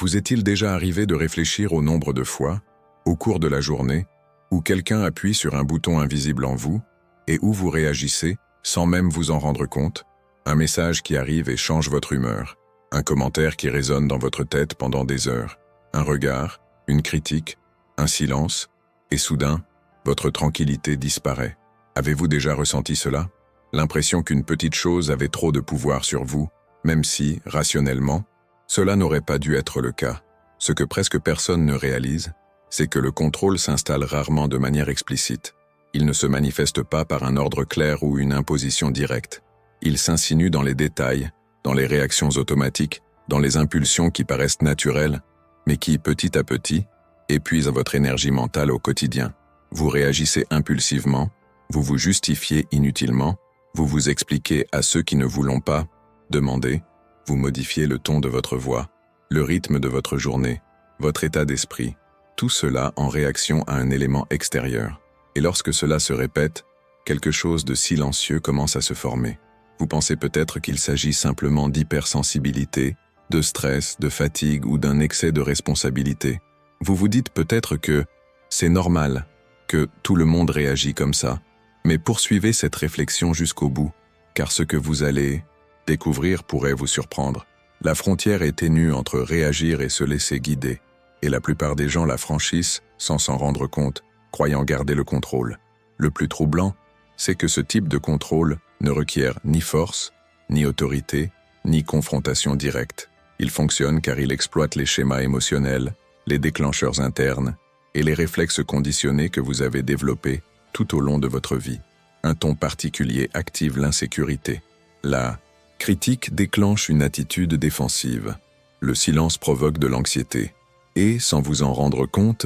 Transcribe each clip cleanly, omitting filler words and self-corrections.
Vous est-il déjà arrivé de réfléchir au nombre de fois, au cours de la journée, où quelqu'un appuie sur un bouton invisible en vous, et où vous réagissez, sans même vous en rendre compte, un message qui arrive et change votre humeur, un commentaire qui résonne dans votre tête pendant des heures, un regard, une critique, un silence, et soudain, votre tranquillité disparaît. Avez-vous déjà ressenti cela? L'impression qu'une petite chose avait trop de pouvoir sur vous, même si, rationnellement, cela n'aurait pas dû être le cas. Ce que presque personne ne réalise, c'est que le contrôle s'installe rarement de manière explicite. Il ne se manifeste pas par un ordre clair ou une imposition directe. Il s'insinue dans les détails, dans les réactions automatiques, dans les impulsions qui paraissent naturelles, mais qui, petit à petit, épuisent votre énergie mentale au quotidien. Vous réagissez impulsivement, vous vous justifiez inutilement, vous vous expliquez à ceux qui ne vous l'ont pas demandé, vous modifiez le ton de votre voix, le rythme de votre journée, votre état d'esprit, tout cela en réaction à un élément extérieur. Et lorsque cela se répète, quelque chose de silencieux commence à se former. Vous pensez peut-être qu'il s'agit simplement d'hypersensibilité, de stress, de fatigue ou d'un excès de responsabilité. Vous vous dites peut-être que c'est normal, que tout le monde réagit comme ça, mais poursuivez cette réflexion jusqu'au bout, car ce que vous allez découvrir pourrait vous surprendre. La frontière est ténue entre réagir et se laisser guider, et la plupart des gens la franchissent sans s'en rendre compte, croyant garder le contrôle. Le plus troublant, c'est que ce type de contrôle ne requiert ni force, ni autorité, ni confrontation directe. Il fonctionne car il exploite les schémas émotionnels, les déclencheurs internes et les réflexes conditionnés que vous avez développés tout au long de votre vie. Un ton particulier active l'insécurité. La critique déclenche une attitude défensive. Le silence provoque de l'anxiété. Et, sans vous en rendre compte,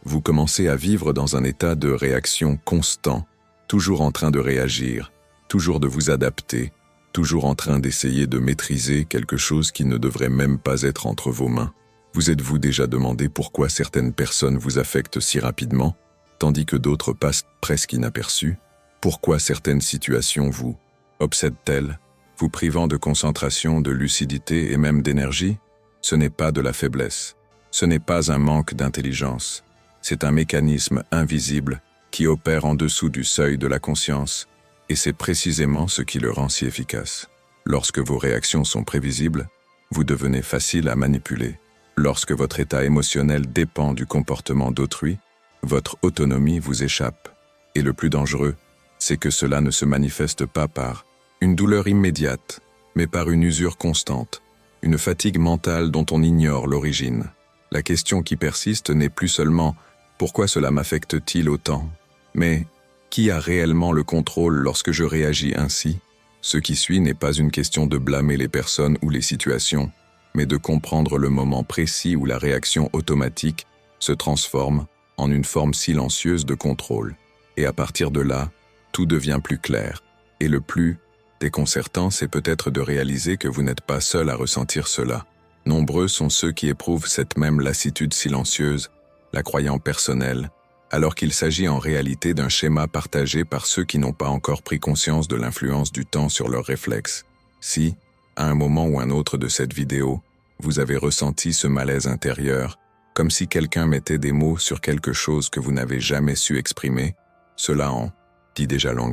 vous commencez à vivre dans un état de réaction constant, toujours en train de réagir, toujours de vous adapter, toujours en train d'essayer de maîtriser quelque chose qui ne devrait même pas être entre vos mains. Vous êtes-vous déjà demandé pourquoi certaines personnes vous affectent si rapidement, tandis que d'autres passent presque inaperçues? Pourquoi certaines situations vous obsèdent-elles, vous privant de concentration, de lucidité et même d'énergie? Ce n'est pas de la faiblesse, ce n'est pas un manque d'intelligence, c'est un mécanisme invisible qui opère en dessous du seuil de la conscience, et c'est précisément ce qui le rend si efficace. Lorsque vos réactions sont prévisibles, vous devenez facile à manipuler. Lorsque votre état émotionnel dépend du comportement d'autrui, votre autonomie vous échappe. Et le plus dangereux, c'est que cela ne se manifeste pas par une douleur immédiate, mais par une usure constante, une fatigue mentale dont on ignore l'origine. La question qui persiste n'est plus seulement « pourquoi cela m'affecte-t-il autant ?», mais « qui a réellement le contrôle lorsque je réagis ainsi ?» Ce qui suit n'est pas une question de blâmer les personnes ou les situations, mais de comprendre le moment précis où la réaction automatique se transforme en une forme silencieuse de contrôle. Et à partir de là, tout devient plus clair. Et le plus déconcertant, c'est peut-être de réaliser que vous n'êtes pas seul à ressentir cela. Nombreux sont ceux qui éprouvent cette même lassitude silencieuse, la croyant personnelle, alors qu'il s'agit en réalité d'un schéma partagé par ceux qui n'ont pas encore pris conscience de l'influence du temps sur leurs réflexes. Si, à un moment ou un autre de cette vidéo, vous avez ressenti ce malaise intérieur, comme si quelqu'un mettait des mots sur quelque chose que vous n'avez jamais su exprimer, cela en dit déjà long.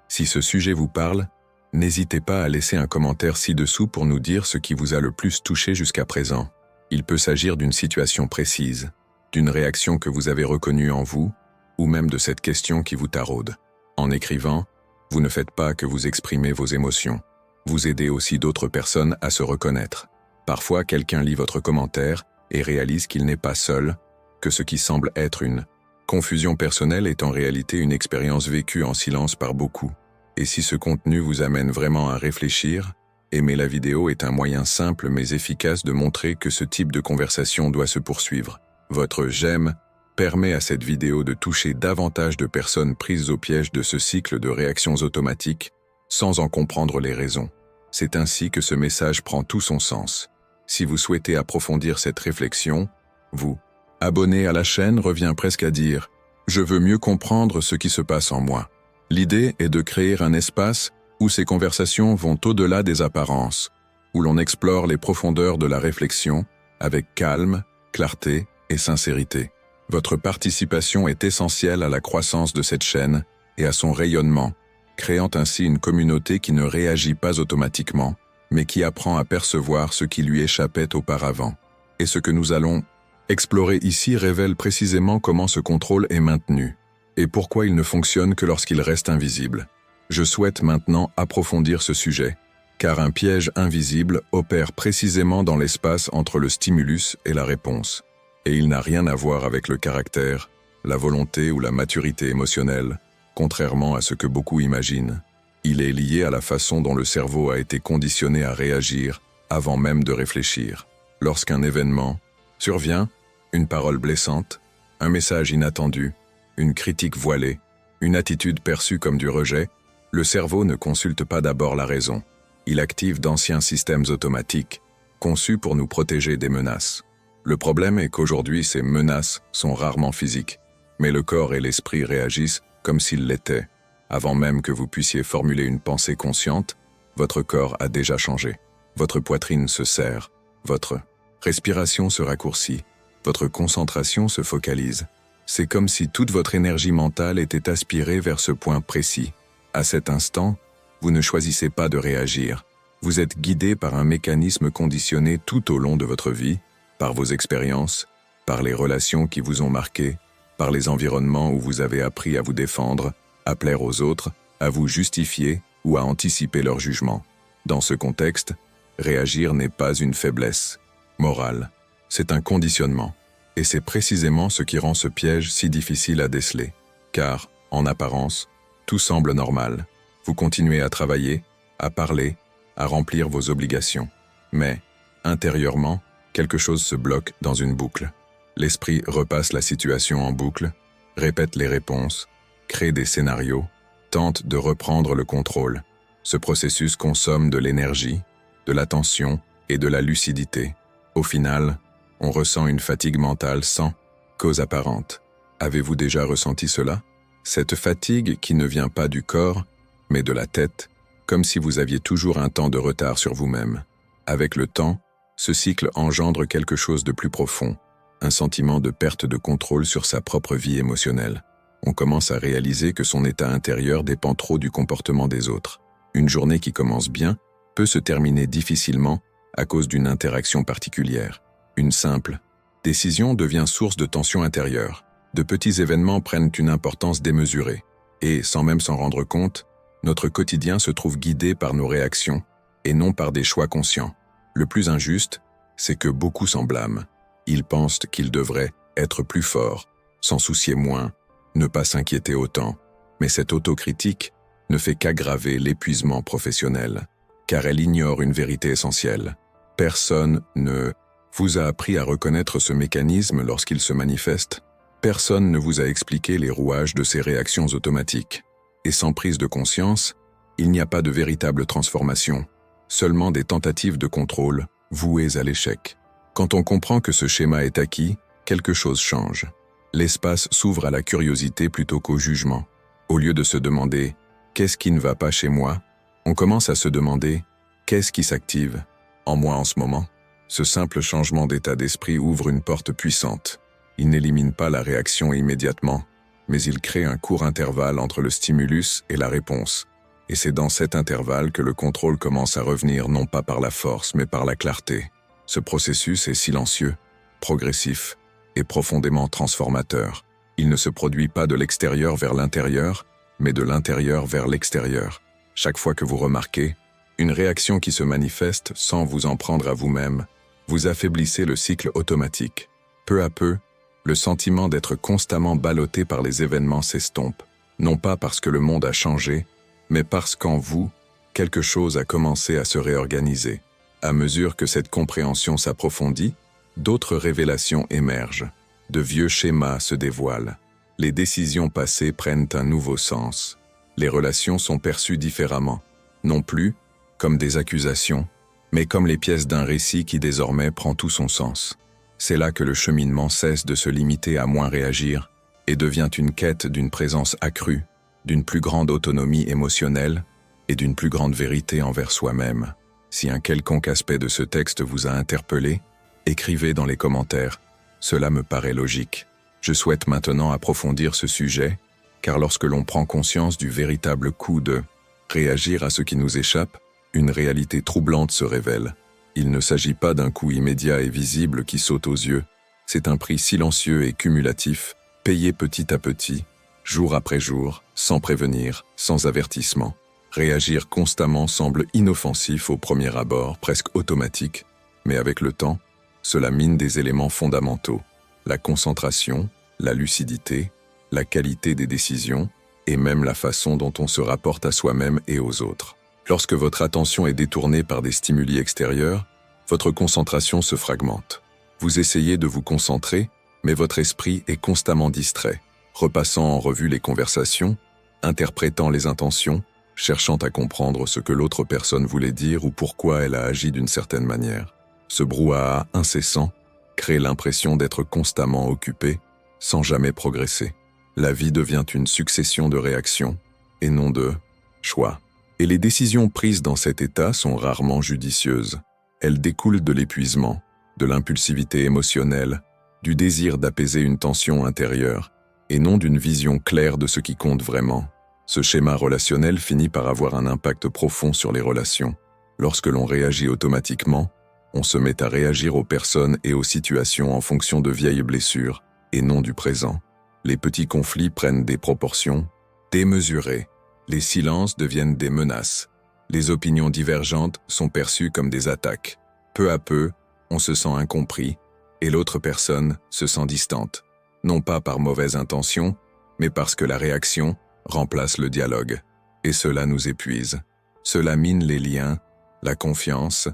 Si ce sujet vous parle, n'hésitez pas à laisser un commentaire ci-dessous pour nous dire ce qui vous a le plus touché jusqu'à présent. Il peut s'agir d'une situation précise, d'une réaction que vous avez reconnue en vous, ou même de cette question qui vous taraude. En écrivant, vous ne faites pas que vous exprimez vos émotions. Vous aidez aussi d'autres personnes à se reconnaître. Parfois, quelqu'un lit votre commentaire et réalise qu'il n'est pas seul, que ce qui semble être une confusion personnelle est en réalité une expérience vécue en silence par beaucoup. Et si ce contenu vous amène vraiment à réfléchir, aimer la vidéo est un moyen simple mais efficace de montrer que ce type de conversation doit se poursuivre. Votre j'aime permet à cette vidéo de toucher davantage de personnes prises au piège de ce cycle de réactions automatiques, sans en comprendre les raisons. C'est ainsi que ce message prend tout son sens. Si vous souhaitez approfondir cette réflexion, vous abonner à la chaîne revient presque à dire « Je veux mieux comprendre ce qui se passe en moi ». L'idée est de créer un espace où ces conversations vont au-delà des apparences, où l'on explore les profondeurs de la réflexion avec calme, clarté et sincérité. Votre participation est essentielle à la croissance de cette chaîne et à son rayonnement, créant ainsi une communauté qui ne réagit pas automatiquement, mais qui apprend à percevoir ce qui lui échappait auparavant. Et ce que nous allons explorer ici révèle précisément comment ce contrôle est maintenu, et pourquoi il ne fonctionne que lorsqu'il reste invisible. Je souhaite maintenant approfondir ce sujet, car un piège invisible opère précisément dans l'espace entre le stimulus et la réponse, et il n'a rien à voir avec le caractère, la volonté ou la maturité émotionnelle, contrairement à ce que beaucoup imaginent. Il est lié à la façon dont le cerveau a été conditionné à réagir avant même de réfléchir. Lorsqu'un événement survient, une parole blessante, un message inattendu, une critique voilée, une attitude perçue comme du rejet, le cerveau ne consulte pas d'abord la raison. Il active d'anciens systèmes automatiques, conçus pour nous protéger des menaces. Le problème est qu'aujourd'hui, ces menaces sont rarement physiques, mais le corps et l'esprit réagissent comme s'ils l'étaient. Avant même que vous puissiez formuler une pensée consciente, votre corps a déjà changé. Votre poitrine se serre, votre respiration se raccourcit, votre concentration se focalise. C'est comme si toute votre énergie mentale était aspirée vers ce point précis. À cet instant, vous ne choisissez pas de réagir. Vous êtes guidé par un mécanisme conditionné tout au long de votre vie, par vos expériences, par les relations qui vous ont marqué, par les environnements où vous avez appris à vous défendre, à plaire aux autres, à vous justifier ou à anticiper leur jugement. Dans ce contexte, réagir n'est pas une faiblesse morale, c'est un conditionnement. Et c'est précisément ce qui rend ce piège si difficile à déceler. Car, en apparence, tout semble normal. Vous continuez à travailler, à parler, à remplir vos obligations. Mais, intérieurement, quelque chose se bloque dans une boucle. L'esprit repasse la situation en boucle, répète les réponses, crée des scénarios, tente de reprendre le contrôle. Ce processus consomme de l'énergie, de l'attention et de la lucidité. Au final, on ressent une fatigue mentale sans cause apparente. Avez-vous déjà ressenti cela? Cette fatigue qui ne vient pas du corps, mais de la tête, comme si vous aviez toujours un temps de retard sur vous-même. Avec le temps, ce cycle engendre quelque chose de plus profond, un sentiment de perte de contrôle sur sa propre vie émotionnelle. On commence à réaliser que son état intérieur dépend trop du comportement des autres. Une journée qui commence bien peut se terminer difficilement à cause d'une interaction particulière. Une simple décision devient source de tension intérieure. De petits événements prennent une importance démesurée. Et, sans même s'en rendre compte, notre quotidien se trouve guidé par nos réactions et non par des choix conscients. Le plus injuste, c'est que beaucoup s'en blâment. Ils pensent qu'ils devraient être plus forts, s'en soucier moins, ne pas s'inquiéter autant. Mais cette autocritique ne fait qu'aggraver l'épuisement professionnel, car elle ignore une vérité essentielle. Personne ne vous a appris à reconnaître ce mécanisme lorsqu'il se manifeste. Personne ne vous a expliqué les rouages de ces réactions automatiques. Et sans prise de conscience, il n'y a pas de véritable transformation, seulement des tentatives de contrôle vouées à l'échec. Quand on comprend que ce schéma est acquis, quelque chose change. L'espace s'ouvre à la curiosité plutôt qu'au jugement. Au lieu de se demander « qu'est-ce qui ne va pas chez moi ?», on commence à se demander « qu'est-ce qui s'active en moi en ce moment ?» Ce simple changement d'état d'esprit ouvre une porte puissante. Il n'élimine pas la réaction immédiatement, mais il crée un court intervalle entre le stimulus et la réponse. Et c'est dans cet intervalle que le contrôle commence à revenir non pas par la force, mais par la clarté. Ce processus est silencieux, progressif et profondément transformateur. Il ne se produit pas de l'extérieur vers l'intérieur, mais de l'intérieur vers l'extérieur. Chaque fois que vous remarquez une réaction qui se manifeste sans vous en prendre à vous-même, vous affaiblissez le cycle automatique. Peu à peu, le sentiment d'être constamment ballotté par les événements s'estompe, non pas parce que le monde a changé, mais parce qu'en vous, quelque chose a commencé à se réorganiser. À mesure que cette compréhension s'approfondit, d'autres révélations émergent. De vieux schémas se dévoilent. Les décisions passées prennent un nouveau sens. Les relations sont perçues différemment, non plus comme des accusations, mais comme les pièces d'un récit qui désormais prend tout son sens. C'est là que le cheminement cesse de se limiter à moins réagir et devient une quête d'une présence accrue, d'une plus grande autonomie émotionnelle et d'une plus grande vérité envers soi-même. Si un quelconque aspect de ce texte vous a interpellé, Écrivez dans les commentaires. Cela me paraît logique. Je souhaite maintenant approfondir ce sujet, car lorsque l'on prend conscience du véritable coût de réagir à ce qui nous échappe, une réalité troublante se révèle. Il ne s'agit pas d'un coût immédiat et visible qui saute aux yeux, c'est un prix silencieux et cumulatif, payé petit à petit, jour après jour, sans prévenir, sans avertissement. Réagir constamment semble inoffensif au premier abord, presque automatique, mais avec le temps, cela mine des éléments fondamentaux, la concentration, la lucidité, la qualité des décisions, et même la façon dont on se rapporte à soi-même et aux autres. Lorsque votre attention est détournée par des stimuli extérieurs, votre concentration se fragmente. Vous essayez de vous concentrer, mais votre esprit est constamment distrait, repassant en revue les conversations, interprétant les intentions, cherchant à comprendre ce que l'autre personne voulait dire ou pourquoi elle a agi d'une certaine manière. Ce brouhaha incessant crée l'impression d'être constamment occupé, sans jamais progresser. La vie devient une succession de réactions, et non de choix. Et les décisions prises dans cet état sont rarement judicieuses. Elles découlent de l'épuisement, de l'impulsivité émotionnelle, du désir d'apaiser une tension intérieure, et non d'une vision claire de ce qui compte vraiment. Ce schéma relationnel finit par avoir un impact profond sur les relations. Lorsque l'on réagit automatiquement, on se met à réagir aux personnes et aux situations en fonction de vieilles blessures, et non du présent. Les petits conflits prennent des proportions démesurées. Les silences deviennent des menaces. Les opinions divergentes sont perçues comme des attaques. Peu à peu, on se sent incompris, et l'autre personne se sent distante. Non pas par mauvaise intention, mais parce que la réaction remplace le dialogue. Et cela nous épuise. Cela mine les liens, la confiance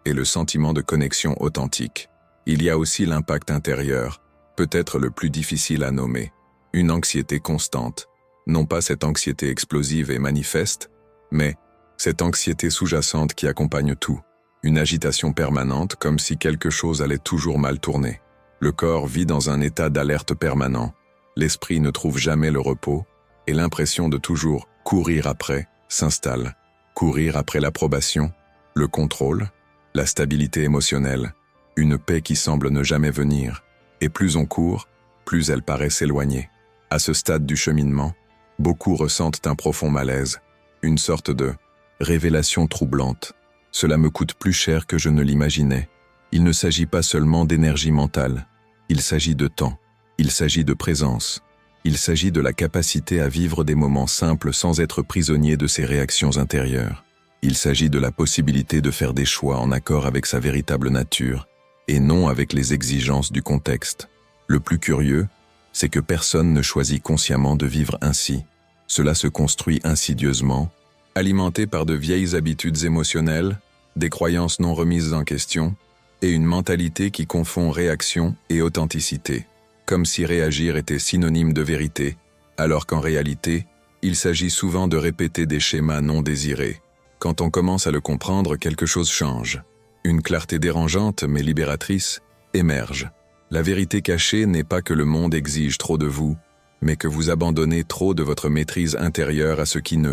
et le sentiment de connexion authentique. Il y a aussi l'impact intérieur, peut-être le plus difficile à nommer. Une anxiété constante. Non pas cette anxiété explosive et manifeste, mais cette anxiété sous-jacente qui accompagne tout. Une agitation permanente comme si quelque chose allait toujours mal tourner. Le corps vit dans un état d'alerte permanent. L'esprit ne trouve jamais le repos et l'impression de toujours courir après s'installe. Courir après l'approbation, le contrôle, la stabilité émotionnelle, une paix qui semble ne jamais venir. Et plus on court, plus elle paraît s'éloigner. À ce stade du cheminement, beaucoup ressentent un profond malaise, une sorte de révélation troublante. Cela me coûte plus cher que je ne l'imaginais. Il ne s'agit pas seulement d'énergie mentale, il s'agit de temps, il s'agit de présence, il s'agit de la capacité à vivre des moments simples sans être prisonnier de ses réactions intérieures. Il s'agit de la possibilité de faire des choix en accord avec sa véritable nature, et non avec les exigences du contexte. Le plus curieux, c'est que personne ne choisit consciemment de vivre ainsi. Cela se construit insidieusement, alimenté par de vieilles habitudes émotionnelles, des croyances non remises en question, et une mentalité qui confond réaction et authenticité, comme si réagir était synonyme de vérité, alors qu'en réalité, il s'agit souvent de répéter des schémas non désirés. Quand on commence à le comprendre, quelque chose change. Une clarté dérangeante mais libératrice émerge. La vérité cachée n'est pas que le monde exige trop de vous, mais que vous abandonnez trop de votre maîtrise intérieure à ce qui ne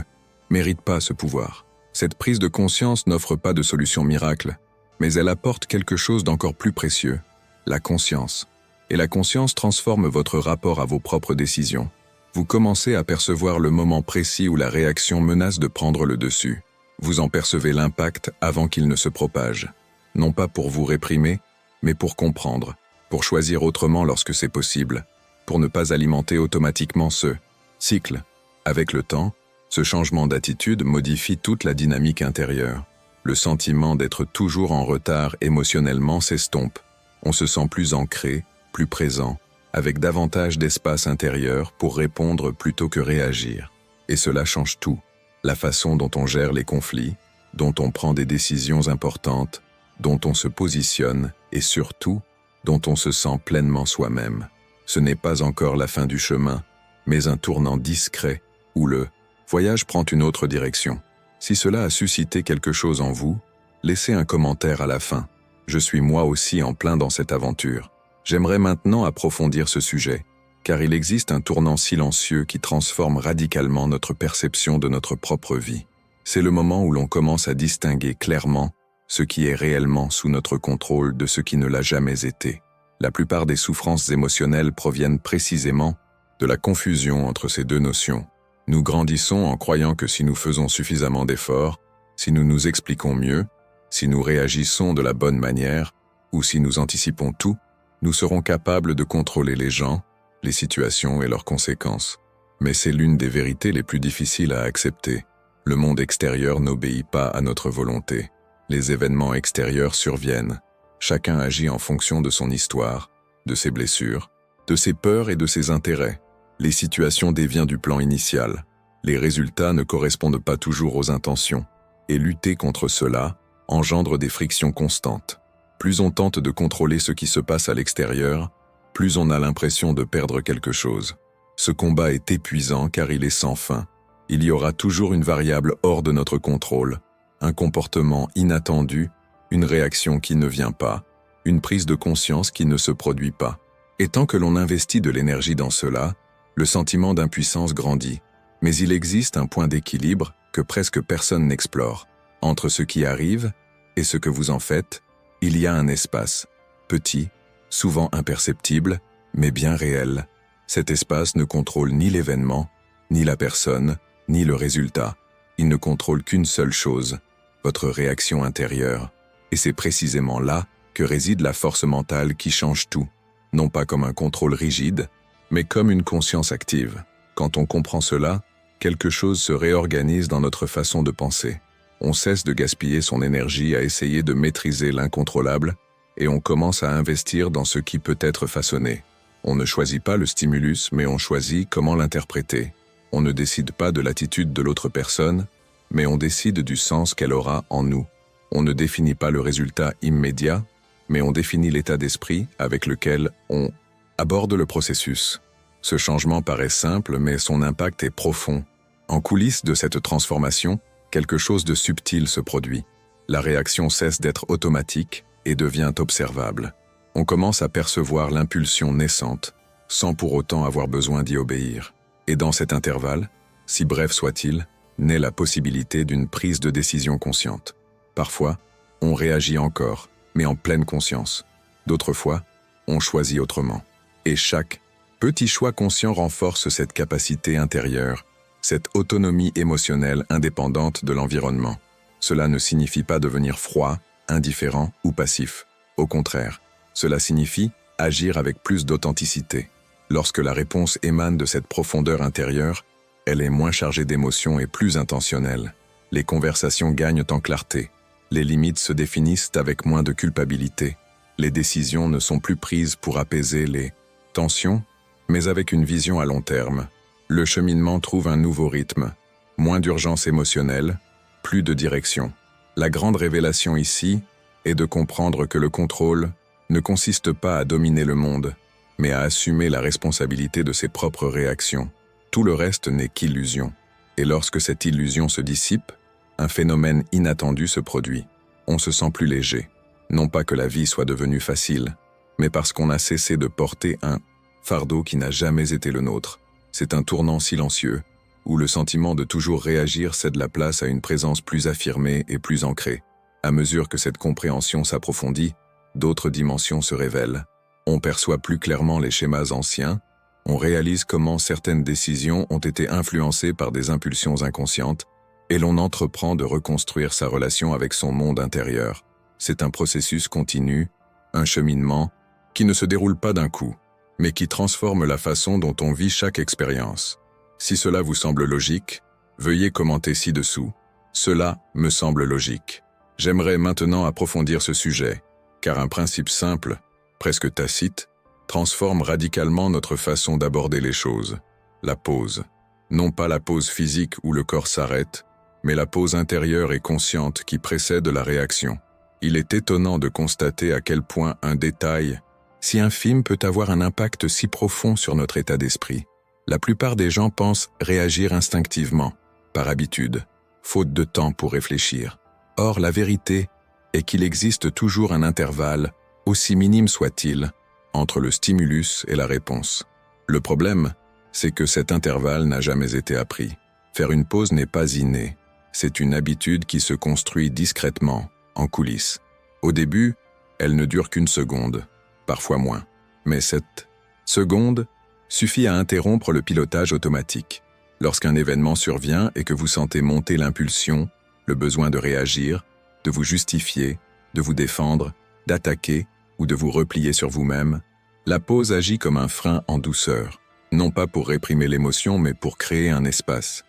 mérite pas ce pouvoir. Cette prise de conscience n'offre pas de solution miracle, mais elle apporte quelque chose d'encore plus précieux, la conscience. Et la conscience transforme votre rapport à vos propres décisions. Vous commencez à percevoir le moment précis où la réaction menace de prendre le dessus. Vous en percevez l'impact avant qu'il ne se propage. Non pas pour vous réprimer, mais pour comprendre, pour choisir autrement lorsque c'est possible, pour ne pas alimenter automatiquement ce cycle. Avec le temps, ce changement d'attitude modifie toute la dynamique intérieure. Le sentiment d'être toujours en retard émotionnellement s'estompe. On se sent plus ancré, plus présent, avec davantage d'espace intérieur pour répondre plutôt que réagir. Et cela change tout. La façon dont on gère les conflits, dont on prend des décisions importantes, dont on se positionne et surtout, dont on se sent pleinement soi-même. Ce n'est pas encore la fin du chemin, mais un tournant discret où le voyage prend une autre direction. Si cela a suscité quelque chose en vous, laissez un commentaire à la fin. Je suis moi aussi en plein dans cette aventure. J'aimerais maintenant approfondir ce sujet, car il existe un tournant silencieux qui transforme radicalement notre perception de notre propre vie. C'est le moment où l'on commence à distinguer clairement ce qui est réellement sous notre contrôle de ce qui ne l'a jamais été. La plupart des souffrances émotionnelles proviennent précisément de la confusion entre ces deux notions. Nous grandissons en croyant que si nous faisons suffisamment d'efforts, si nous nous expliquons mieux, si nous réagissons de la bonne manière, ou si nous anticipons tout, nous serons capables de contrôler les gens, les situations et leurs conséquences. Mais c'est l'une des vérités les plus difficiles à accepter. Le monde extérieur n'obéit pas à notre volonté. Les événements extérieurs surviennent. Chacun agit en fonction de son histoire, de ses blessures, de ses peurs et de ses intérêts. Les situations déviennent du plan initial. Les résultats ne correspondent pas toujours aux intentions. Et lutter contre cela engendre des frictions constantes. Plus on tente de contrôler ce qui se passe à l'extérieur, plus on a l'impression de perdre quelque chose. Ce combat est épuisant car il est sans fin. Il y aura toujours une variable hors de notre contrôle, un comportement inattendu, une réaction qui ne vient pas, une prise de conscience qui ne se produit pas. Et tant que l'on investit de l'énergie dans cela, le sentiment d'impuissance grandit. Mais il existe un point d'équilibre que presque personne n'explore. Entre ce qui arrive et ce que vous en faites, il y a un espace, petit, souvent imperceptible, mais bien réel. Cet espace ne contrôle ni l'événement, ni la personne, ni le résultat. Il ne contrôle qu'une seule chose, votre réaction intérieure. Et c'est précisément là que réside la force mentale qui change tout, non pas comme un contrôle rigide, mais comme une conscience active. Quand on comprend cela, quelque chose se réorganise dans notre façon de penser. On cesse de gaspiller son énergie à essayer de maîtriser l'incontrôlable et on commence à investir dans ce qui peut être façonné. On ne choisit pas le stimulus, mais on choisit comment l'interpréter. On ne décide pas de l'attitude de l'autre personne, mais on décide du sens qu'elle aura en nous. On ne définit pas le résultat immédiat, mais on définit l'état d'esprit avec lequel on aborde le processus. Ce changement paraît simple, mais son impact est profond. En coulisses de cette transformation, quelque chose de subtil se produit. La réaction cesse d'être automatique et devient observable. On commence à percevoir l'impulsion naissante, sans pour autant avoir besoin d'y obéir. Et dans cet intervalle, si bref soit-il, naît la possibilité d'une prise de décision consciente. Parfois, on réagit encore, mais en pleine conscience. D'autres fois, on choisit autrement. Et chaque petit choix conscient renforce cette capacité intérieure, cette autonomie émotionnelle indépendante de l'environnement. Cela ne signifie pas devenir froid, indifférent ou passif. Au contraire, cela signifie agir avec plus d'authenticité. Lorsque la réponse émane de cette profondeur intérieure, elle est moins chargée d'émotions et plus intentionnelle. Les conversations gagnent en clarté. Les limites se définissent avec moins de culpabilité. Les décisions ne sont plus prises pour apaiser les tensions, mais avec une vision à long terme. Le cheminement trouve un nouveau rythme, moins d'urgence émotionnelle, plus de direction. La grande révélation ici est de comprendre que le contrôle ne consiste pas à dominer le monde, mais à assumer la responsabilité de ses propres réactions. Tout le reste n'est qu'illusion. Et lorsque cette illusion se dissipe, un phénomène inattendu se produit. On se sent plus léger. Non pas que la vie soit devenue facile, mais parce qu'on a cessé de porter un fardeau qui n'a jamais été le nôtre. C'est un tournant silencieux, où le sentiment de toujours réagir cède la place à une présence plus affirmée et plus ancrée. À mesure que cette compréhension s'approfondit, d'autres dimensions se révèlent. On perçoit plus clairement les schémas anciens, on réalise comment certaines décisions ont été influencées par des impulsions inconscientes, et l'on entreprend de reconstruire sa relation avec son monde intérieur. C'est un processus continu, un cheminement, qui ne se déroule pas d'un coup, mais qui transforme la façon dont on vit chaque expérience. Si cela vous semble logique, veuillez commenter ci-dessous. Cela me semble logique. J'aimerais maintenant approfondir ce sujet, car un principe simple, presque tacite, transforme radicalement notre façon d'aborder les choses. La pause. Non pas la pause physique où le corps s'arrête, mais la pause intérieure et consciente qui précède la réaction. Il est étonnant de constater à quel point un détail, si infime, peut avoir un impact si profond sur notre état d'esprit. La plupart des gens pensent réagir instinctivement, par habitude, faute de temps pour réfléchir. Or, la vérité est qu'il existe toujours un intervalle, aussi minime soit-il, entre le stimulus et la réponse. Le problème, c'est que cet intervalle n'a jamais été appris. Faire une pause n'est pas inné. C'est une habitude qui se construit discrètement, en coulisses. Au début, elle ne dure qu'une seconde, parfois moins. Mais cette seconde suffit à interrompre le pilotage automatique. Lorsqu'un événement survient et que vous sentez monter l'impulsion, le besoin de réagir, de vous justifier, de vous défendre, d'attaquer ou de vous replier sur vous-même, la pause agit comme un frein en douceur, non pas pour réprimer l'émotion mais pour créer un espace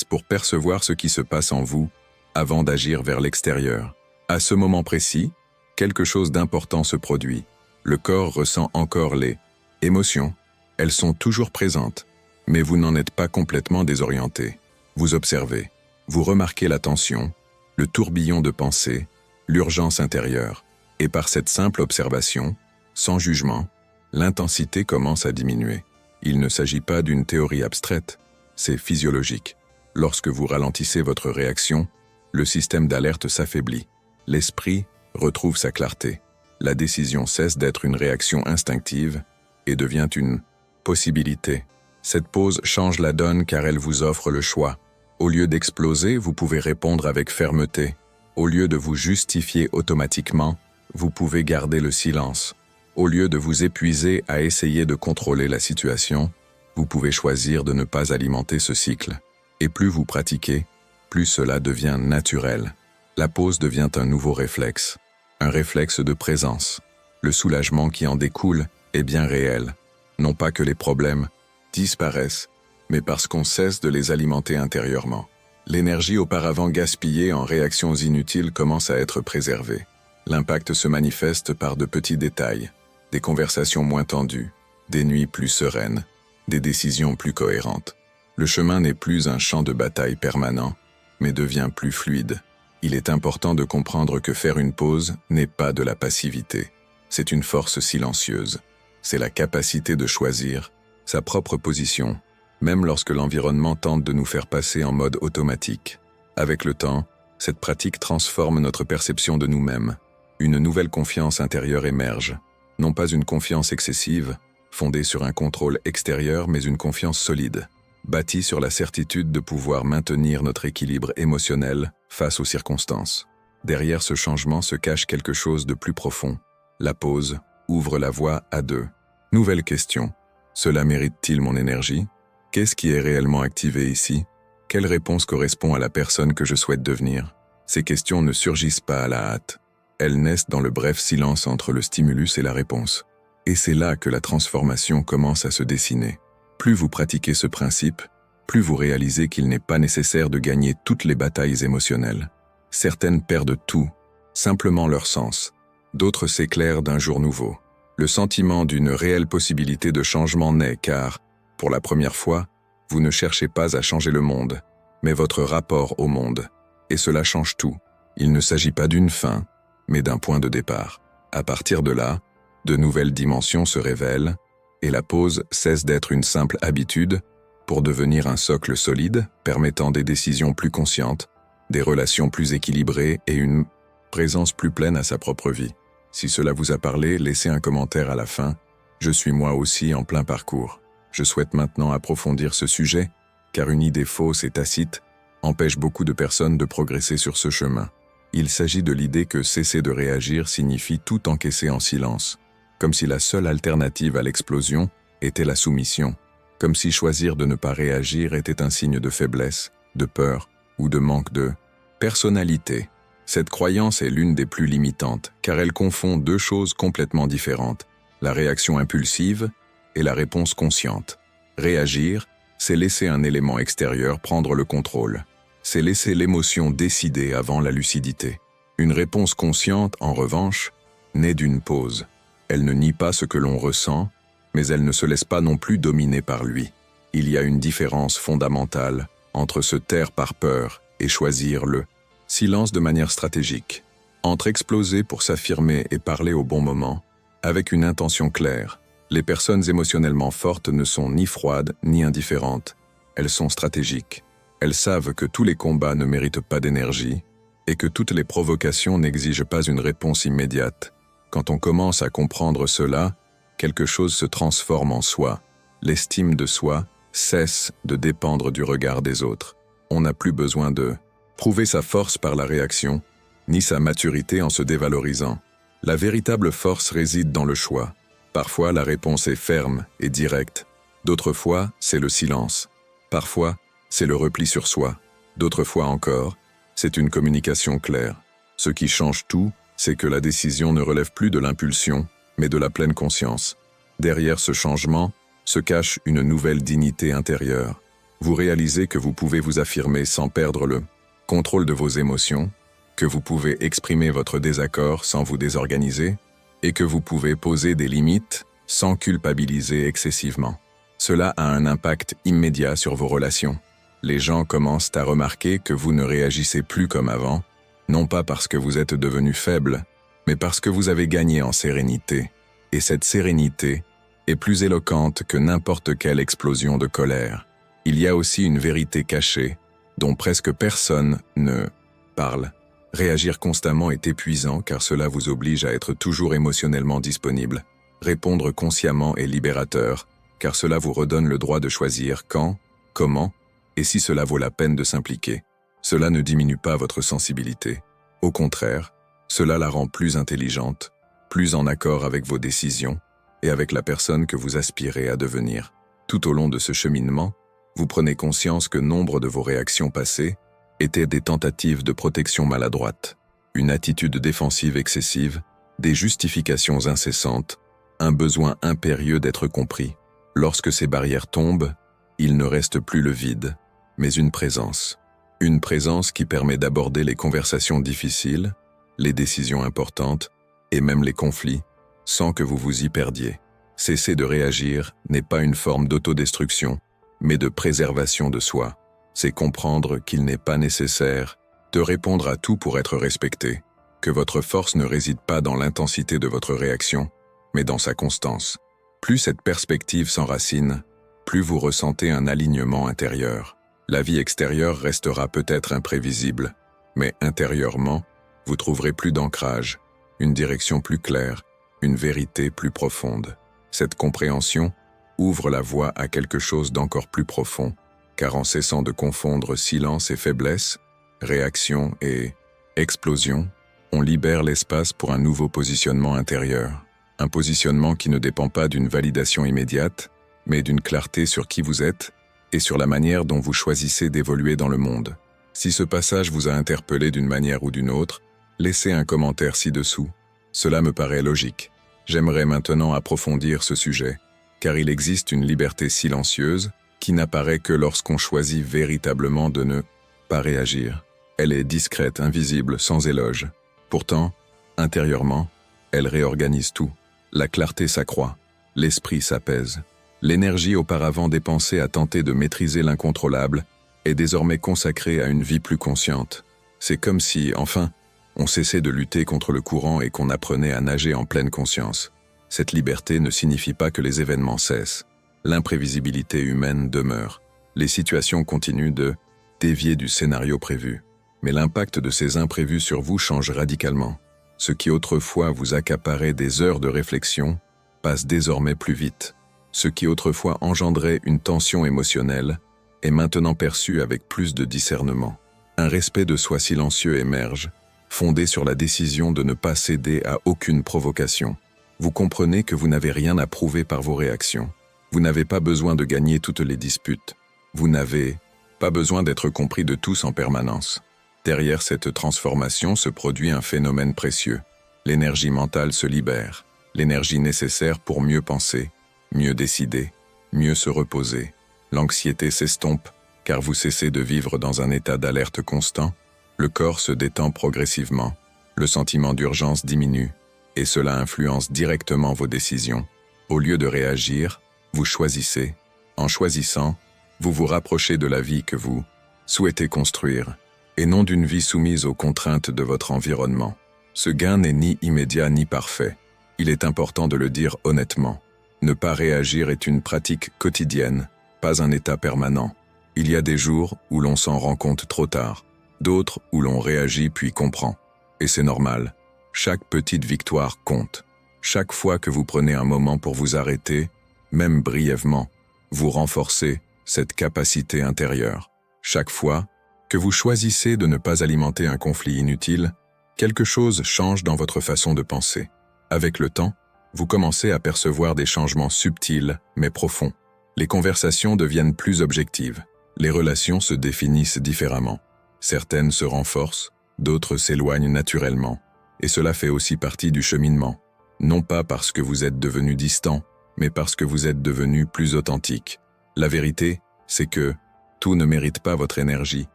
pour percevoir ce qui se passe en vous avant d'agir vers l'extérieur. À ce moment précis, quelque chose d'important se produit. Le corps ressent encore les émotions. Elles sont toujours présentes, mais vous n'en êtes pas complètement désorienté. Vous observez, vous remarquez la tension, le tourbillon de pensée, l'urgence intérieure. Et par cette simple observation, sans jugement, l'intensité commence à diminuer. Il ne s'agit pas d'une théorie abstraite, c'est physiologique. Lorsque vous ralentissez votre réaction, le système d'alerte s'affaiblit. L'esprit retrouve sa clarté. La décision cesse d'être une réaction instinctive et devient une possibilité. Cette pause change la donne car elle vous offre le choix. Au lieu d'exploser, vous pouvez répondre avec fermeté. Au lieu de vous justifier automatiquement, vous pouvez garder le silence. Au lieu de vous épuiser à essayer de contrôler la situation, vous pouvez choisir de ne pas alimenter ce cycle. Et plus vous pratiquez, plus cela devient naturel. La pause devient un nouveau réflexe, un réflexe de présence. Le soulagement qui en découle est bien réel. Non pas que les problèmes disparaissent, mais parce qu'on cesse de les alimenter intérieurement. L'énergie auparavant gaspillée en réactions inutiles commence à être préservée. L'impact se manifeste par de petits détails, des conversations moins tendues, des nuits plus sereines, des décisions plus cohérentes. Le chemin n'est plus un champ de bataille permanent, mais devient plus fluide. Il est important de comprendre que faire une pause n'est pas de la passivité. C'est une force silencieuse. C'est la capacité de choisir sa propre position, même lorsque l'environnement tente de nous faire passer en mode automatique. Avec le temps, cette pratique transforme notre perception de nous-mêmes. Une nouvelle confiance intérieure émerge. Non pas une confiance excessive, fondée sur un contrôle extérieur, mais une confiance solide, bâtie sur la certitude de pouvoir maintenir notre équilibre émotionnel face aux circonstances. Derrière ce changement se cache quelque chose de plus profond. La pause ouvre la voie à deux nouvelles questions. Cela mérite-t-il mon énergie? Qu'est-ce qui est réellement activé ici? Quelle réponse correspond à la personne que je souhaite devenir? Ces questions ne surgissent pas à la hâte. Elles naissent dans le bref silence entre le stimulus et la réponse. Et c'est là que la transformation commence à se dessiner. Plus vous pratiquez ce principe, plus vous réalisez qu'il n'est pas nécessaire de gagner toutes les batailles émotionnelles. Certaines perdent tout, simplement leur sens. D'autres s'éclairent d'un jour nouveau. Le sentiment d'une réelle possibilité de changement naît car, pour la première fois, vous ne cherchez pas à changer le monde, mais votre rapport au monde. Et cela change tout. Il ne s'agit pas d'une fin, mais d'un point de départ. À partir de là, de nouvelles dimensions se révèlent, et la pause cesse d'être une simple habitude pour devenir un socle solide, permettant des décisions plus conscientes, des relations plus équilibrées et une présence plus pleine à sa propre vie. Si cela vous a parlé, laissez un commentaire à la fin. Je suis moi aussi en plein parcours. Je souhaite maintenant approfondir ce sujet, car une idée fausse et tacite empêche beaucoup de personnes de progresser sur ce chemin. Il s'agit de l'idée que cesser de réagir signifie tout encaisser en silence, comme si la seule alternative à l'explosion était la soumission, comme si choisir de ne pas réagir était un signe de faiblesse, de peur ou de manque de personnalité. Cette croyance est l'une des plus limitantes, car elle confond deux choses complètement différentes, la réaction impulsive et la réponse consciente. Réagir, c'est laisser un élément extérieur prendre le contrôle. C'est laisser l'émotion décider avant la lucidité. Une réponse consciente, en revanche, naît d'une pause. Elle ne nie pas ce que l'on ressent, mais elle ne se laisse pas non plus dominer par lui. Il y a une différence fondamentale entre se taire par peur et choisir le silence de manière stratégique. Entre exploser pour s'affirmer et parler au bon moment, avec une intention claire. Les personnes émotionnellement fortes ne sont ni froides ni indifférentes. Elles sont stratégiques. Elles savent que tous les combats ne méritent pas d'énergie et que toutes les provocations n'exigent pas une réponse immédiate. Quand on commence à comprendre cela, quelque chose se transforme en soi. L'estime de soi cesse de dépendre du regard des autres. On n'a plus besoin de prouver sa force par la réaction, ni sa maturité en se dévalorisant. La véritable force réside dans le choix. Parfois, la réponse est ferme et directe. D'autres fois, c'est le silence. Parfois, c'est le repli sur soi. D'autres fois encore, c'est une communication claire. Ce qui change tout, c'est que la décision ne relève plus de l'impulsion, mais de la pleine conscience. Derrière ce changement se cache une nouvelle dignité intérieure. Vous réalisez que vous pouvez vous affirmer sans perdre le contrôle de vos émotions, que vous pouvez exprimer votre désaccord sans vous désorganiser, et que vous pouvez poser des limites sans culpabiliser excessivement. Cela a un impact immédiat sur vos relations. Les gens commencent à remarquer que vous ne réagissez plus comme avant, non pas parce que vous êtes devenu faible, mais parce que vous avez gagné en sérénité. Et cette sérénité est plus éloquente que n'importe quelle explosion de colère. Il y a aussi une vérité cachée, dont presque personne ne parle. Réagir constamment est épuisant car cela vous oblige à être toujours émotionnellement disponible. Répondre consciemment est libérateur, car cela vous redonne le droit de choisir quand, comment, et si cela vaut la peine de s'impliquer. Cela ne diminue pas votre sensibilité. Au contraire, cela la rend plus intelligente, plus en accord avec vos décisions et avec la personne que vous aspirez à devenir. Tout au long de ce cheminement, vous prenez conscience que nombre de vos réactions passées étaient des tentatives de protection maladroite, une attitude défensive excessive, des justifications incessantes, un besoin impérieux d'être compris. Lorsque ces barrières tombent, il ne reste plus le vide, mais une présence. Une présence qui permet d'aborder les conversations difficiles, les décisions importantes et même les conflits, sans que vous vous y perdiez. Cesser de réagir n'est pas une forme d'autodestruction, mais de préservation de soi. C'est comprendre qu'il n'est pas nécessaire de répondre à tout pour être respecté, que votre force ne réside pas dans l'intensité de votre réaction, mais dans sa constance. Plus cette perspective s'enracine, plus vous ressentez un alignement intérieur. La vie extérieure restera peut-être imprévisible, mais intérieurement, vous trouverez plus d'ancrage, une direction plus claire, une vérité plus profonde. Cette compréhension ouvre la voie à quelque chose d'encore plus profond, car en cessant de confondre silence et faiblesse, réaction et explosion, on libère l'espace pour un nouveau positionnement intérieur. Un positionnement qui ne dépend pas d'une validation immédiate, mais d'une clarté sur qui vous êtes et sur la manière dont vous choisissez d'évoluer dans le monde. Si ce passage vous a interpellé d'une manière ou d'une autre, laissez un commentaire ci-dessous. Cela me paraît logique. J'aimerais maintenant approfondir ce sujet, car il existe une liberté silencieuse qui n'apparaît que lorsqu'on choisit véritablement de ne pas réagir. Elle est discrète, invisible, sans éloge. Pourtant, intérieurement, elle réorganise tout. La clarté s'accroît, l'esprit s'apaise. L'énergie auparavant dépensée à tenter de maîtriser l'incontrôlable est désormais consacrée à une vie plus consciente. C'est comme si, enfin, on cessait de lutter contre le courant et qu'on apprenait à nager en pleine conscience. Cette liberté ne signifie pas que les événements cessent. L'imprévisibilité humaine demeure. Les situations continuent de dévier du scénario prévu. Mais l'impact de ces imprévus sur vous change radicalement. Ce qui autrefois vous accaparait des heures de réflexion passe désormais plus vite. Ce qui autrefois engendrait une tension émotionnelle est maintenant perçu avec plus de discernement. Un respect de soi silencieux émerge, fondé sur la décision de ne pas céder à aucune provocation. Vous comprenez que vous n'avez rien à prouver par vos réactions. Vous n'avez pas besoin de gagner toutes les disputes. Vous n'avez pas besoin d'être compris de tous en permanence. Derrière cette transformation se produit un phénomène précieux. L'énergie mentale se libère, l'énergie nécessaire pour mieux penser, mieux décider, mieux se reposer. L'anxiété s'estompe, car vous cessez de vivre dans un état d'alerte constant. Le corps se détend progressivement, le sentiment d'urgence diminue, et cela influence directement vos décisions. Au lieu de réagir, vous choisissez. En choisissant, vous vous rapprochez de la vie que vous souhaitez construire, et non d'une vie soumise aux contraintes de votre environnement. Ce gain n'est ni immédiat ni parfait. Il est important de le dire honnêtement. Ne pas réagir est une pratique quotidienne, pas un état permanent. Il y a des jours où l'on s'en rend compte trop tard, d'autres où l'on réagit puis comprend. Et c'est normal. Chaque petite victoire compte. Chaque fois que vous prenez un moment pour vous arrêter, même brièvement, vous renforcez cette capacité intérieure. Chaque fois que vous choisissez de ne pas alimenter un conflit inutile, Quelque chose change dans votre façon de penser. Avec le temps, vous commencez à percevoir des changements subtils mais profonds. Les conversations deviennent plus objectives. Les relations se définissent différemment. Certaines se renforcent, d'autres s'éloignent naturellement. Et cela fait aussi partie du cheminement. Non pas parce que vous êtes devenu distant, mais parce que vous êtes devenu plus authentique. La vérité, c'est que tout ne mérite pas votre énergie,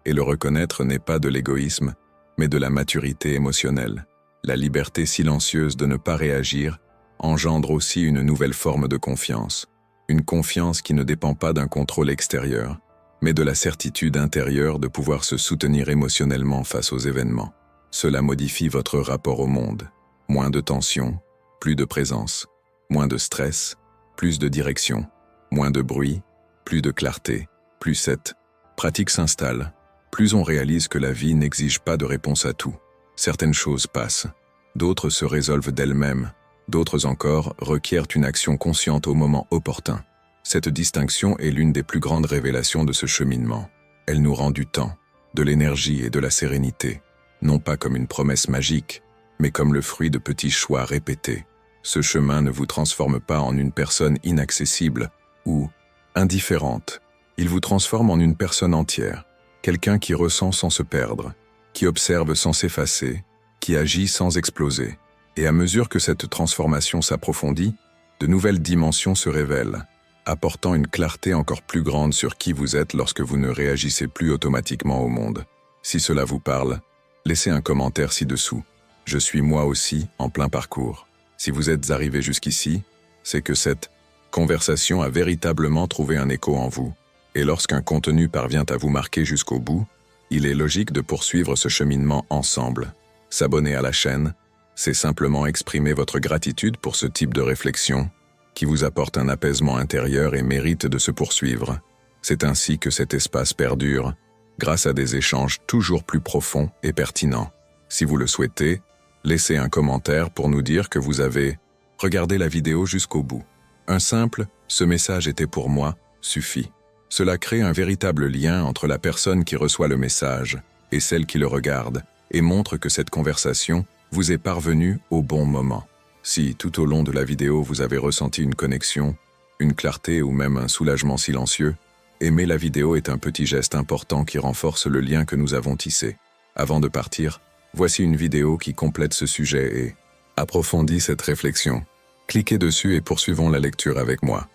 et le reconnaître n'est pas de l'égoïsme, mais de la maturité émotionnelle. La liberté silencieuse de ne pas réagir engendre aussi une nouvelle forme de confiance. Une confiance qui ne dépend pas d'un contrôle extérieur, mais de la certitude intérieure de pouvoir se soutenir émotionnellement face aux événements. Cela modifie votre rapport au monde. Moins de tension, plus de présence, moins de stress, plus de direction, moins de bruit, plus de clarté. Plus cette pratique s'installe, plus on réalise que la vie n'exige pas de réponse à tout. Certaines choses passent, d'autres se résolvent d'elles-mêmes, d'autres encore requièrent une action consciente au moment opportun. Cette distinction est l'une des plus grandes révélations de ce cheminement. Elle nous rend du temps, de l'énergie et de la sérénité, non pas comme une promesse magique, mais comme le fruit de petits choix répétés. Ce chemin ne vous transforme pas en une personne inaccessible ou indifférente. Il vous transforme en une personne entière, quelqu'un qui ressent sans se perdre, qui observe sans s'effacer, qui agit sans exploser. Et à mesure que cette transformation s'approfondit, de nouvelles dimensions se révèlent, apportant une clarté encore plus grande sur qui vous êtes lorsque vous ne réagissez plus automatiquement au monde. Si cela vous parle, laissez un commentaire ci-dessous. Je suis moi aussi en plein parcours. Si vous êtes arrivé jusqu'ici, c'est que cette conversation a véritablement trouvé un écho en vous. Et lorsqu'un contenu parvient à vous marquer jusqu'au bout, il est logique de poursuivre ce cheminement ensemble. S'abonner à la chaîne, c'est simplement exprimer votre gratitude pour ce type de réflexion qui vous apporte un apaisement intérieur et mérite de se poursuivre. C'est ainsi que cet espace perdure, grâce à des échanges toujours plus profonds et pertinents. Si vous le souhaitez, laissez un commentaire pour nous dire que vous avez regardé la vidéo jusqu'au bout. Un simple « ce message était pour moi » suffit. Cela crée un véritable lien entre la personne qui reçoit le message et celle qui le regarde et montre que cette conversation vous est parvenue au bon moment. Si, tout au long de la vidéo, vous avez ressenti une connexion, une clarté ou même un soulagement silencieux, aimer la vidéo est un petit geste important qui renforce le lien que nous avons tissé. Avant de partir, voici une vidéo qui complète ce sujet et approfondit cette réflexion. Cliquez dessus et poursuivons la lecture avec moi.